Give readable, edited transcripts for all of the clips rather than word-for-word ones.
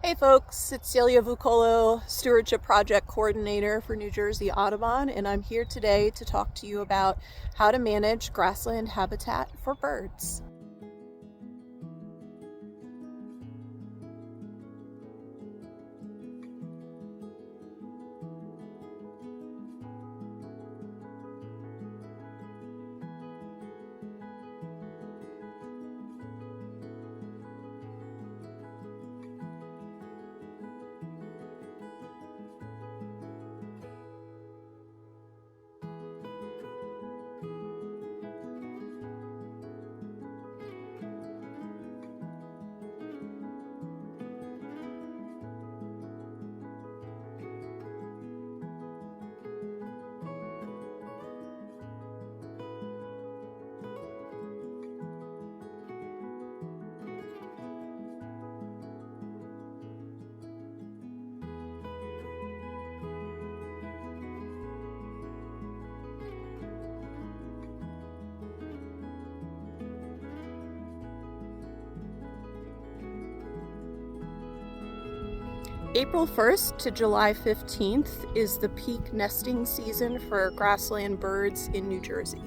Hey folks, it's Celia Vucolo, Stewardship Project Coordinator for New Jersey Audubon, and I'm here today to talk to you about how to manage grassland habitat for birds. April 1st to July 15th is the peak nesting season for grassland birds in New Jersey.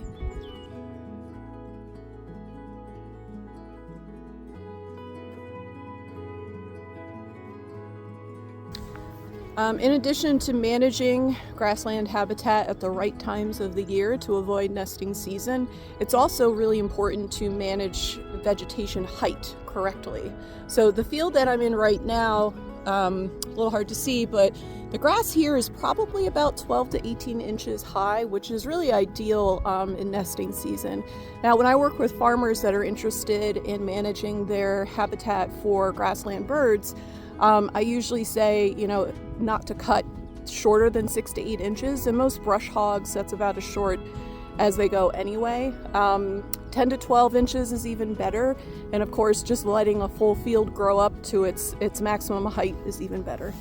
In addition to managing grassland habitat at the right times of the year to avoid nesting season, it's also really important to manage vegetation height correctly. So the field that I'm in right now, a little hard to see, but the grass here is probably about 12 to 18 inches high, which is really ideal in nesting season. Now, when I work with farmers that are interested in managing their habitat for grassland birds, I usually say, not to cut shorter than 6 to 8 inches, and most brush hogs, that's about as short as they go anyway. 10 to 12 inches is even better, and of course just letting a full field grow up to its maximum height is even better.